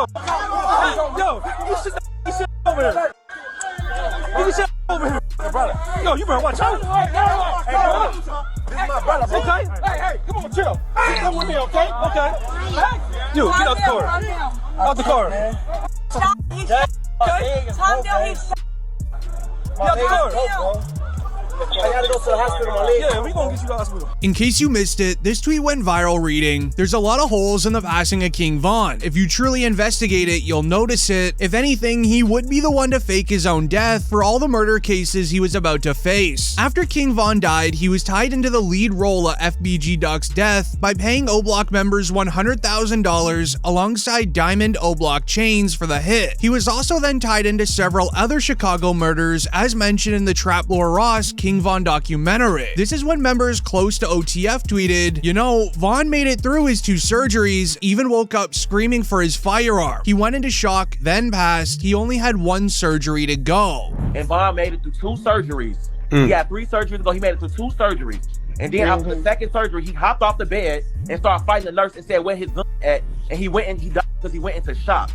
Yo, you sit over here. You sit over here, brother. Yo, you better watch out. Hey, brother. This is my brother, bro. Okay? Hey, come on, chill. Come with me, okay? Okay. You, get out the car. Out the car. Okay? Calm down, he's Get out the car. I gotta go to the hospital, my leg. Yeah, we gonna get you to the hospital. In case you missed it, this tweet went viral reading, "There's a lot of holes in the passing of King Von. If you truly investigate it, you'll notice it. If anything, he would be the one to fake his own death for all the murder cases he was about to face." After King Von died, he was tied into the lead role of FBG Duck's death by paying O-Block members $100,000 alongside Diamond O-Block chains for the hit. He was also then tied into several other Chicago murders as mentioned in the Trap Lore Ross King Von documentary. This is when members close to OTF tweeted, "You know, Von made it through his 2 surgeries, even woke up screaming for his firearm. He went into shock, then passed. He only had 1 surgery to go." And Von made it through 2 surgeries. He had 3 surgeries ago. He made it through 2 surgeries. And then after the second surgery, he hopped off the bed and started fighting the nurse and said where his gun at. And he went and he died because he went into shock.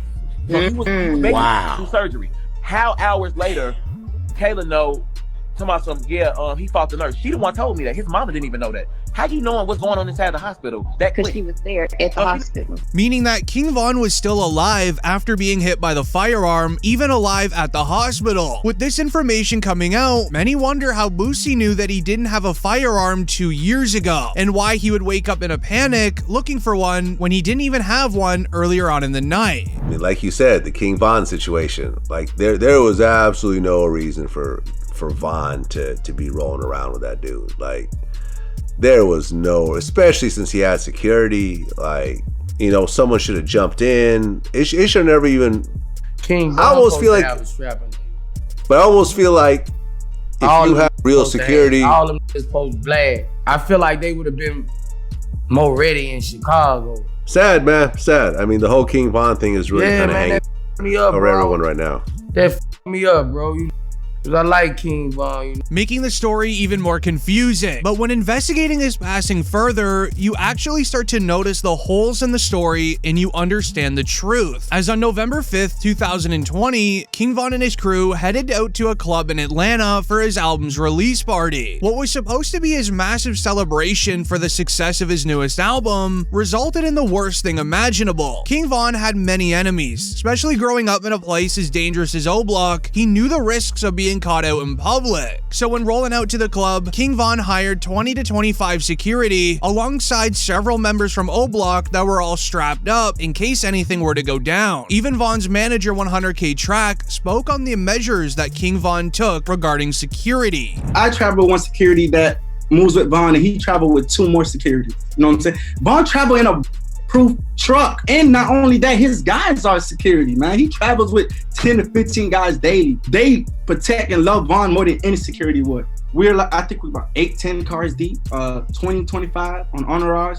So he was making it through 2 surgeries. How hours later, Kayla know, he fought the nurse. She the one told me that. His mama didn't even know that. How you knowing what's going on inside the hospital? Because she was there at the hospital. Meaning that King Von was still alive after being hit by the firearm, even alive at the hospital. With this information coming out, many wonder how Boosie knew that he didn't have a firearm 2 years ago, and why he would wake up in a panic looking for one when he didn't even have one earlier on in the night. I mean, like you said, the King Von situation, like there was absolutely no reason for Von to be rolling around with that dude. Like, there was no, especially since he had security, like, you know, someone should have jumped in. It should never even. King Von I almost feel like, but I almost feel like if you have real security, all of them is supposed blast. I feel like they would have been more ready in Chicago. Sad, man, sad. I mean, the whole King Von thing is really kind of hanging me up, over bro. everyone right now. That me up, bro. I like King Von, you know? Making the story even more confusing. But when investigating his passing further, you actually start to notice the holes in the story and you understand the truth. As on November 5th, 2020, King Von and his crew headed out to a club in Atlanta for his album's release party. What was supposed to be his massive celebration for the success of his newest album resulted in the worst thing imaginable. King Von had many enemies, especially growing up in a place as dangerous as O-Block. He knew the risks of being caught out in public. So when rolling out to the club, King Von hired 20 to 25 security alongside several members from O-Block that were all strapped up in case anything were to go down. Even Von's manager 100K Track spoke on the measures that King Von took regarding security. I travel with 1 security that moves with Von, and he traveled with 2 more security. You know what I'm saying? Von traveled in a proof truck, and not only that, his guys are security, man. He travels with 10 to 15 guys daily. They protect and love Von more than any security would. We're like, I think we're about 8-10 cars deep, 20-25 on entourage.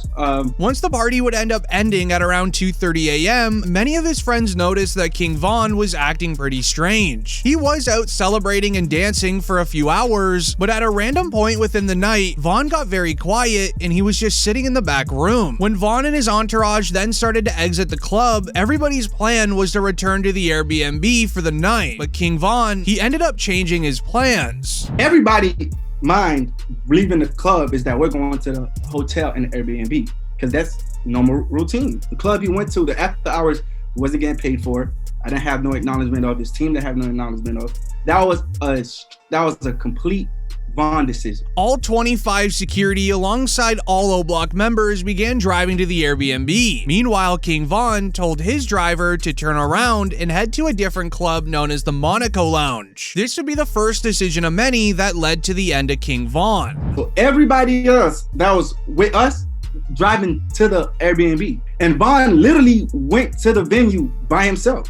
Once the party would end up ending at around 2:30 a.m., many of his friends noticed that King Von was acting pretty strange. He was out celebrating and dancing for a few hours, but at a random point within the night, Von got very quiet and he was just sitting in the back room. When Von and his entourage then started to exit the club, everybody's plan was to return to the Airbnb for the night, but King Von, he ended up changing his plans. Everybody mind leaving the club is that we're going to the hotel and the Airbnb, because that's normal routine. The club he went to, the after hours, wasn't getting paid for. I didn't have no acknowledgement of. His team didn't have no acknowledgement of. That was a complete Von decision. All 25 security alongside all O-Block members began driving to the Airbnb. Meanwhile, King Von told his driver to turn around and head to a different club known as the Monaco Lounge. This would be the first decision of many that led to the end of King Von. So everybody else that was with us driving to the Airbnb, and Von literally went to the venue by himself.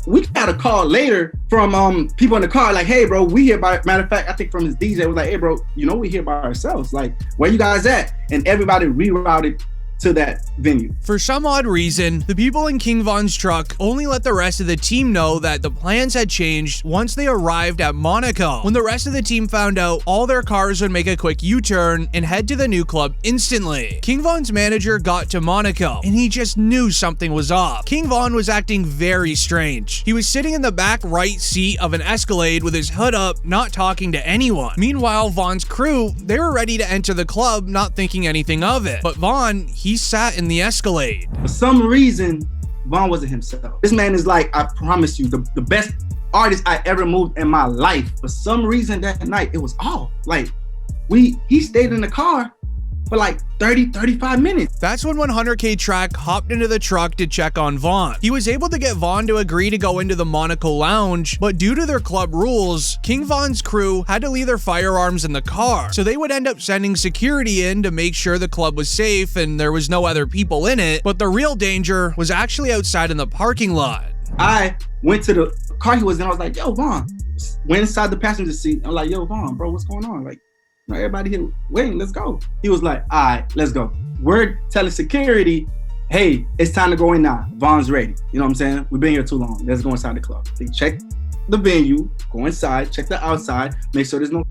We got a call later from people in the car, like, hey bro, we here by, matter of fact, I think from his DJ was like, hey bro, you know, we here by ourselves, like, where you guys at? And everybody rerouted to that venue. For some odd reason, the people in King Von's truck only let the rest of the team know that the plans had changed once they arrived at Monaco. When the rest of the team found out, all their cars would make a quick U-turn and head to the new club instantly. King Von's manager got to Monaco, and he just knew something was off. King Von was acting very strange. He was sitting in the back right seat of an Escalade with his hood up, not talking to anyone. Meanwhile, Von's crew, they were ready to enter the club, not thinking anything of it. But Von, he sat in the Escalade. For some reason, Von wasn't himself. This man is like, I promise you, the best artist I ever moved in my life. For some reason that night, it was off. Like, he stayed in the car for like 35 minutes. That's when 100K Track hopped into the truck to check on Von. He was able to get Von to agree to go into the Monaco lounge, but due to their club rules, King Von's crew had to leave their firearms in the car, so they would end up sending security in to make sure the club was safe and there was no other people in it, but the real danger was actually outside in the parking lot. I went to the car he was in, I was like, yo, Von. Went inside the passenger seat, I'm like, yo, Von, bro, what's going on? Like, everybody here waiting, let's go. He was like, all right, let's go. We're telling security, hey, it's time to go in now. Von's ready. You know what I'm saying? We've been here too long. Let's go inside the club. They check the venue, go inside, check the outside, make sure there's no...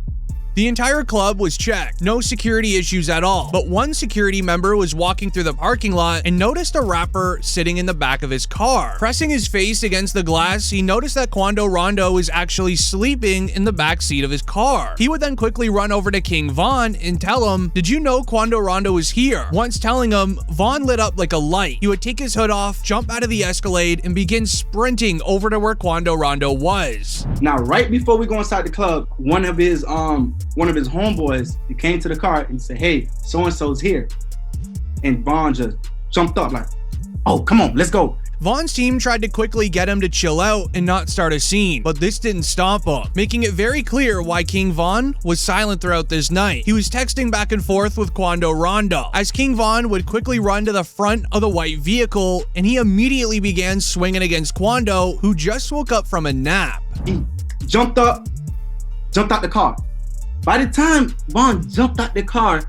The entire club was checked, no security issues at all, but one security member was walking through the parking lot and noticed a rapper sitting in the back of his car. Pressing his face against the glass, he noticed that Quando Rondo was actually sleeping in the back seat of his car. He would then quickly run over to King Von and tell him, did you know Quando Rondo is here? Once telling him, Von lit up like a light. He would take his hood off, jump out of the Escalade, and begin sprinting over to where Quando Rondo was. Now, right before we go inside the club, one of his homeboys, he came to the car and said, hey, so-and-so's here. And Von just jumped up like, oh, come on, let's go. Von's team tried to quickly get him to chill out and not start a scene, but this didn't stop him, making it very clear why King Von was silent throughout this night. He was texting back and forth with Quando Rondo, as King Von would quickly run to the front of the white vehicle, and he immediately began swinging against Quando, who just woke up from a nap. He jumped out the car. By the time Von jumped out the car,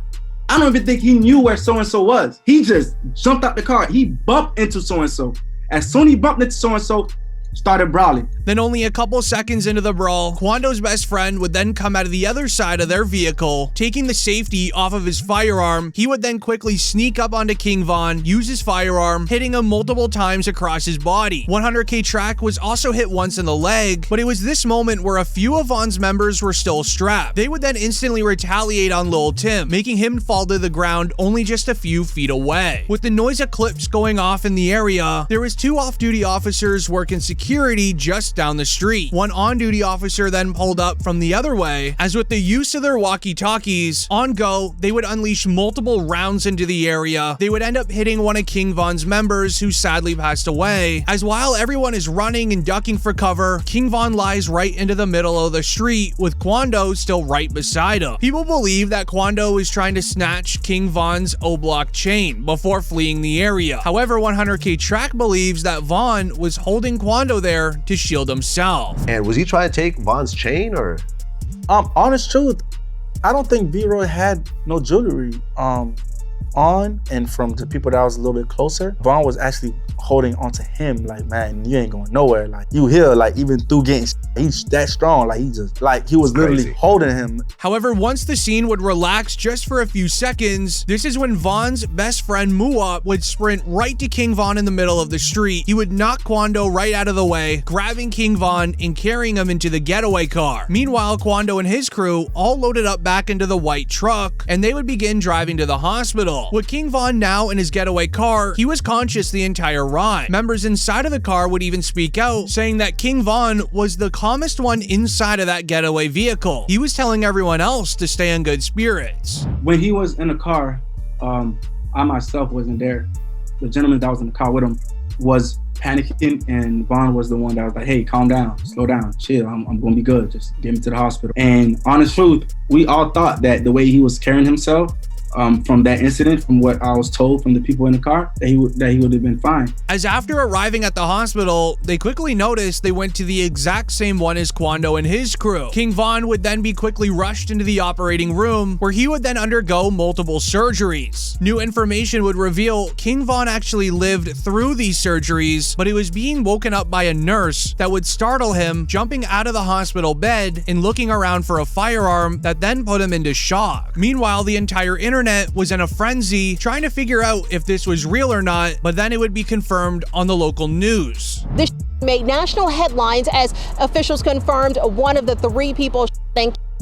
I don't even think he knew where so-and-so was. He just jumped out the car. He bumped into so-and-so. As soon as he bumped into so-and-so, started brawling. Then only a couple seconds into the brawl, Quando's best friend would then come out of the other side of their vehicle, taking the safety off of his firearm. He would then quickly sneak up onto King Von, use his firearm, hitting him multiple times across his body. 100K Track was also hit once in the leg, but it was this moment where a few of Von's members were still strapped. They would then instantly retaliate on Lil Tim, making him fall to the ground only just a few feet away. With the noise eclipse going off in the area, there was 2 off-duty officers working security just down the street. One on-duty officer then pulled up from the other way, as with the use of their walkie-talkies, on go, they would unleash multiple rounds into the area. They would end up hitting one of King Von's members, who sadly passed away, as while everyone is running and ducking for cover, King Von lies right into the middle of the street, with Quando still right beside him. People believe that Quando is trying to snatch King Von's O-block chain before fleeing the area. However, 100K Track believes that Von was holding Quando there to shield himself. And was he trying to take Von's chain or? Honest truth, I don't think V-Roy had no jewelry on, and from the people that was a little bit closer, Von was actually holding onto him like, man, you ain't going nowhere. Like, you here, like, even through getting, he's that strong. Like, he was literally holding him. However, once the scene would relax just for a few seconds, this is when Von's best friend Muop would sprint right to King Von in the middle of the street. He would knock Quando right out of the way, grabbing King Von and carrying him into the getaway car. Meanwhile, Quando and his crew all loaded up back into the white truck, and they would begin driving to the hospital. With King Von now in his getaway car, he was conscious the entire ride. Members inside of the car would even speak out, saying that King Von was the calmest one inside of that getaway vehicle. He was telling everyone else to stay in good spirits. When he was in the car, I myself wasn't there. The gentleman that was in the car with him was panicking, and Von was the one that was like, hey, calm down, slow down, chill, I'm gonna be good, just get me to the hospital. And honest truth, we all thought that the way he was carrying himself, from that incident, from what I was told from the people in the car, that he would have been fine. As after arriving at the hospital, they quickly noticed they went to the exact same one as Quando and his crew. King Von would then be quickly rushed into the operating room, where he would then undergo multiple surgeries. New information would reveal King Von actually lived through these surgeries, but he was being woken up by a nurse that would startle him, jumping out of the hospital bed and looking around for a firearm that then put him into shock. Meanwhile, the entire internet was in a frenzy, trying to figure out if this was real or not, but then it would be confirmed on the local news. This made national headlines as officials confirmed one of the 3 people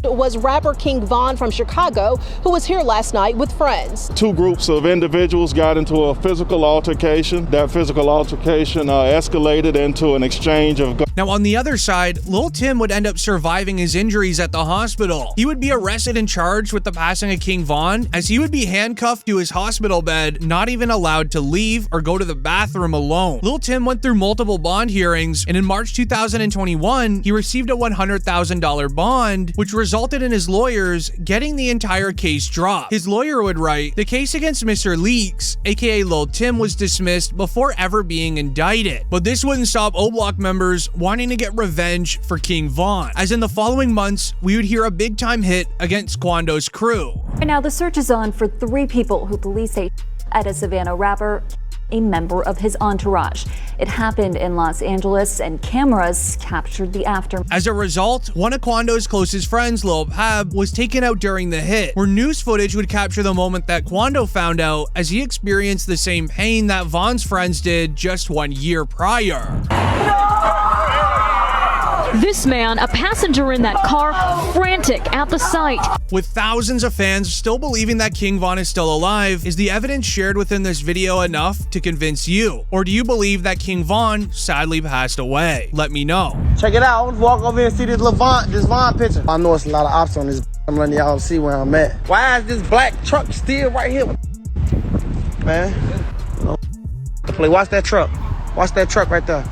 was rapper King Von from Chicago, who was here last night with friends. 2 groups of individuals got into a physical altercation. That physical altercation escalated into an exchange of guns. Now, on the other side, Lil Tim would end up surviving his injuries at the hospital. He would be arrested and charged with the passing of King Von, as he would be handcuffed to his hospital bed, not even allowed to leave or go to the bathroom alone. Lil Tim went through multiple bond hearings, and in March 2021, he received a $100,000 bond, which resulted in his lawyers getting the entire case dropped. His lawyer would write, "The case against Mr. Leaks, aka Lil Tim, was dismissed before ever being indicted." But this wouldn't stop O-Block members wanting to get revenge for King Von, as in the following months, we would hear a big-time hit against Quando's crew. Right now, the search is on for 3 people who police say at a Savannah rapper, a member of his entourage. It happened in Los Angeles, and cameras captured the aftermath. As a result, one of Quando's closest friends, Lil Pab, was taken out during the hit, where news footage would capture the moment that Quando found out, as he experienced the same pain that Von's friends did just 1 year prior. This man, a passenger in that car, frantic at the sight. With thousands of fans still believing that King Von is still alive, is the evidence shared within this video enough to convince you? Or do you believe that King Von sadly passed away? Let me know. Check it out. Let's walk over here and see this Von picture. I know it's a lot of ops on this. I'm letting y'all see where I'm at. Why is this black truck still right here? Man. Watch that truck. Watch that truck right there.